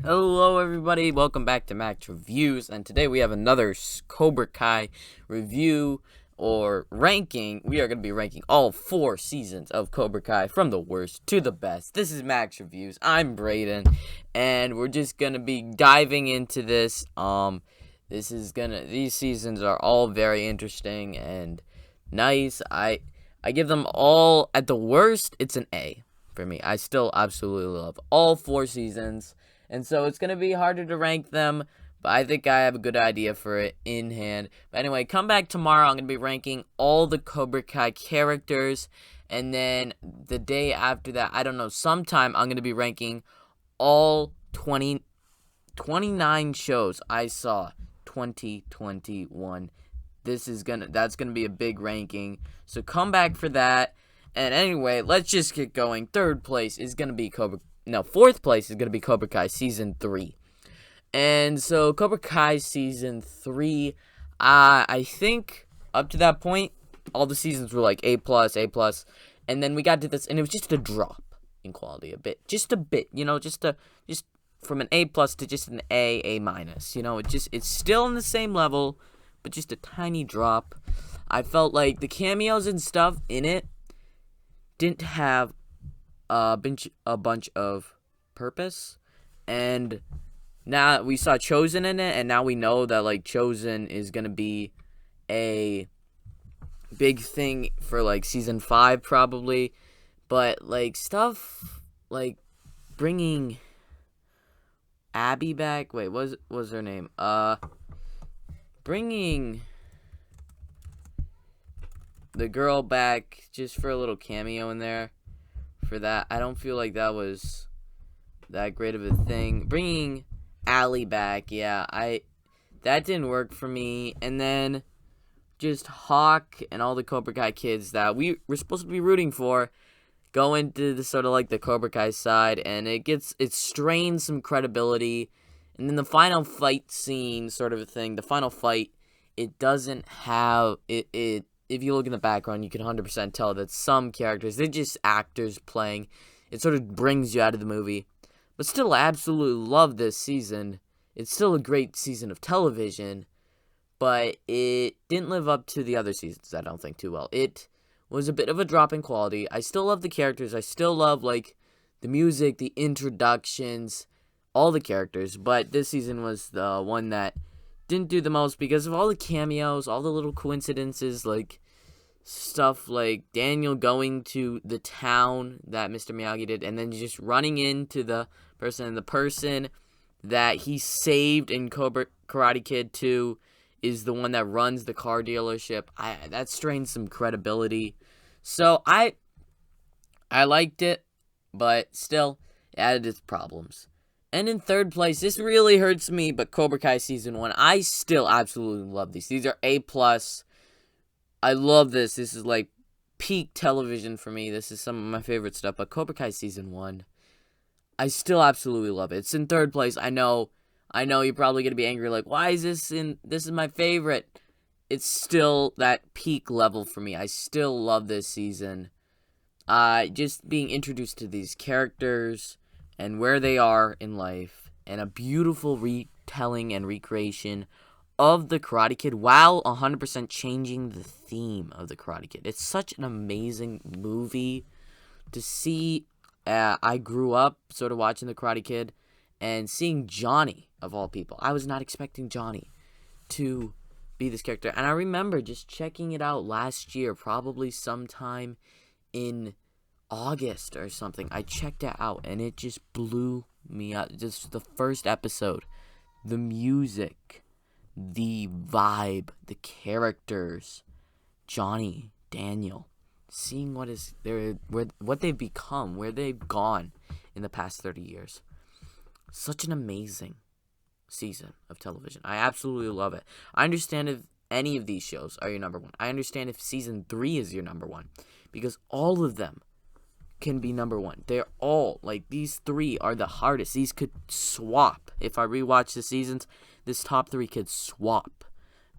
Hello everybody, welcome back to Max Reviews, and today we have another Cobra Kai review or ranking. We are going to be ranking all 4 seasons of Cobra Kai from the worst to the best. This is Max Reviews, I'm Brayden, and we're just going to be diving into this. These seasons are all very interesting and nice. I give them all, at the worst, it's an A for me. I still absolutely love all 4 seasons. And so it's going to be harder to rank them, but I think I have a good idea for it in hand. But anyway, come back tomorrow. I'm going to be ranking all the Cobra Kai characters. And then the day after that, I don't know, sometime I'm going to be ranking all 29 shows I saw 2021. That's going to be a big ranking. So come back for that. And anyway, let's just get going. Fourth place is going to be Cobra Kai Season 3. And so, Cobra Kai Season 3, I think up to that point, all the seasons were like A+, and then we got to this, and it was just a drop in quality a bit. Just a bit, just from an A+ to just an A-, it's still on the same level, but just a tiny drop. I felt like the cameos and stuff in it didn't have a bunch of purpose, and now we saw Chosen in it, and now we know that like Chosen is gonna be a big thing for like season 5 probably, but like stuff like bringing Abby back. Wait, what was her name? Bringing the girl back just for a little cameo in there. For that, I don't feel like that was that great of a thing. Bringing Allie back, that didn't work for me. And then just Hawk and all the Cobra Kai kids that we were supposed to be rooting for go into the sort of like the Cobra Kai side, and it strains some credibility. And then the final fight scene, sort of a thing. The final fight, it doesn't have it. If you look in the background, you can 100% tell that some characters, they're just actors playing. It sort of brings you out of the movie. But still, I absolutely love this season. It's still a great season of television, but it didn't live up to the other seasons, I don't think, too well. It was a bit of a drop in quality. I still love the characters. I still love, like, the music, the introductions, all the characters. But this season was the one that didn't do the most because of all the cameos, all the little coincidences, like stuff like Daniel going to the town that Mr. Miyagi did, and then just running into the person that he saved in Karate Kid 2 is the one that runs the car dealership. That strains some credibility. So I liked it, but still it added its problems. And in third place, this really hurts me, but Cobra Kai Season 1, I still absolutely love these. These are A+. I love this. This is like peak television for me. This is some of my favorite stuff. But Cobra Kai Season 1, I still absolutely love it. It's in third place. I know you're probably going to be angry, like, why is this in? This is my favorite. It's still that peak level for me. I still love this season. Just being introduced to these characters and where they are in life, and a beautiful retelling and recreation of the Karate Kid while 100% changing the theme of the Karate Kid. It's such an amazing movie to see. I grew up sort of watching the Karate Kid and seeing Johnny, of all people. I was not expecting Johnny to be this character. And I remember just checking it out last year, probably sometime in August or something. I checked it out and it just blew me up. Just the first episode, the music, the vibe, the characters, Johnny, Daniel, seeing what they've become, where they've gone in the past 30 years. Such an amazing season of television. I absolutely love it. I understand if any of these shows are your number one. I understand if season 3 is your number one, because all of them can be number one. They're all, like, these 3 are the hardest. These could swap. If I rewatch the seasons, this top 3 could swap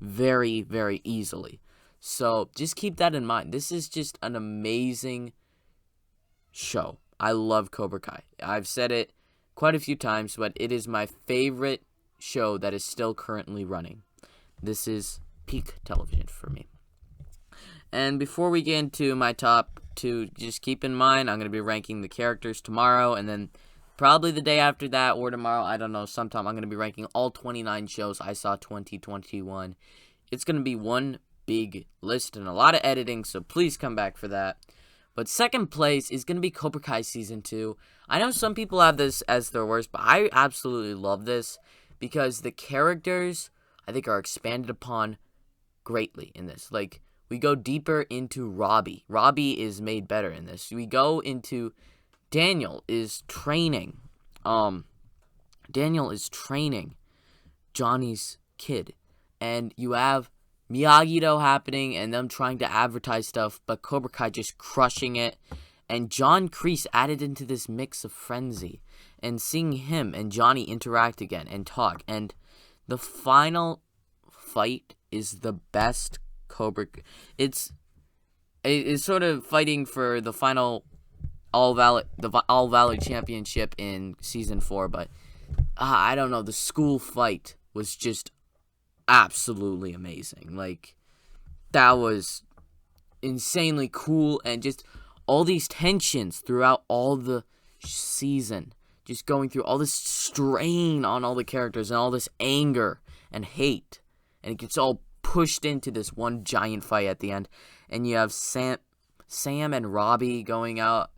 very, very easily. So just keep that in mind. This is just an amazing show. I love Cobra Kai. I've said it quite a few times, but it is my favorite show that is still currently running. This is peak television for me. And before we get into my top 2, just keep in mind I'm going to be ranking the characters tomorrow, and then probably the day after that or tomorrow, I don't know, sometime I'm going to be ranking all 29 shows I saw 2021. It's going to be one big list and a lot of editing, so please come back for that. But second place is going to be Kobra Kai Season 2. I know some people have this as their worst, but I absolutely love this because the characters, I think, are expanded upon greatly in this. Like, we go deeper into Robbie. Robbie is made better in this. We go into Daniel is training. Daniel is training Johnny's kid. And you have Miyagi-Do happening and them trying to advertise stuff, but Cobra Kai just crushing it. And John Kreese added into this mix of frenzy. And seeing him and Johnny interact again and talk. And the final fight is the best Cobra. It's sort of fighting for the final All Valley Championship in Season 4, but I don't know, the school fight was just absolutely amazing. Like, that was insanely cool, and just all these tensions throughout all the season, just going through all this strain on all the characters and all this anger and hate, and it gets all pushed into this one giant fight at the end. And you have Sam and Robbie going out,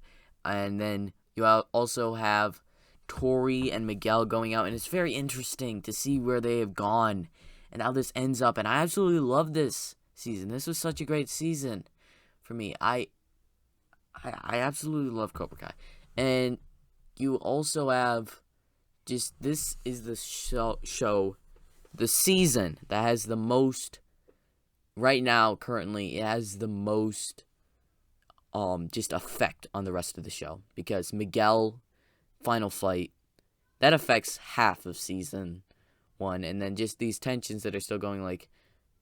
and then you also have Tori and Miguel going out, and it's very interesting to see where they have gone and how this ends up. And I absolutely love this season. This was such a great season for me. I absolutely love Cobra Kai. And you also have just, this is the show, the season that has the most, right now, currently, it has the most just effect on the rest of the show. Because Miguel, final fight, that affects half of season 1. And then just these tensions that are still going, like,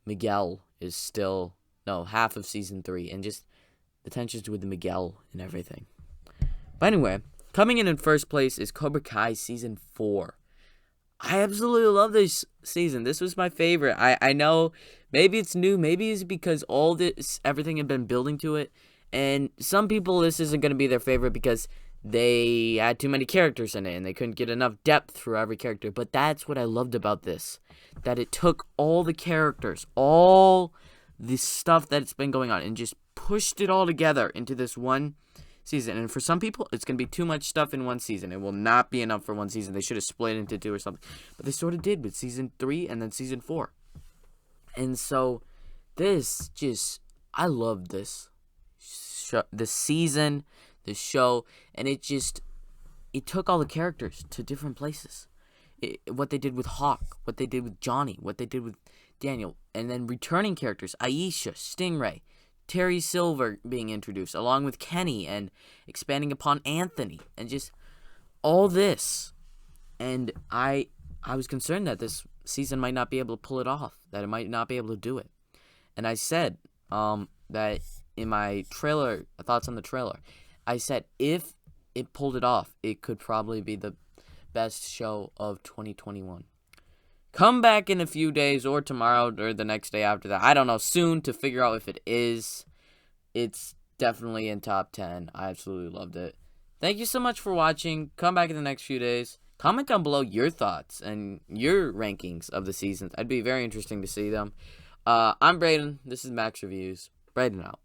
Miguel is still, half of season 3. And just the tensions with Miguel and everything. But anyway, coming in first place is Kobra Kai Season 4. I absolutely love this season. This was my favorite. I know maybe it's new. Maybe it's because everything had been building to it. And some people, this isn't going to be their favorite because they had too many characters in it and they couldn't get enough depth for every character. But that's what I loved about this. That it took all the characters, all the stuff that's been going on, and just pushed it all together into this one season. And for some people, it's going to be too much stuff in one season. It will not be enough for one season. They should have split it into 2 or something. But they sort of did with Season 3 and then Season 4. And so, I love this show, this season, this show. And it took all the characters to different places. What they did with Hawk, what they did with Johnny, what they did with Daniel. And then returning characters, Aisha, Stingray, Terry Silver being introduced, along with Kenny, and expanding upon Anthony, and just all this. And I was concerned that this season might not be able to pull it off, that it might not be able to do it. And I said that in my trailer, thoughts on the trailer, I said if it pulled it off, it could probably be the best show of 2021. Come back in a few days or tomorrow or the next day after that. I don't know, soon, to figure out if it is. It's definitely in top 10. I absolutely loved it. Thank you so much for watching. Come back in the next few days. Comment down below your thoughts and your rankings of the seasons. I'd be very interesting to see them. I'm Brayden. This is Max Reviews. Brayden out.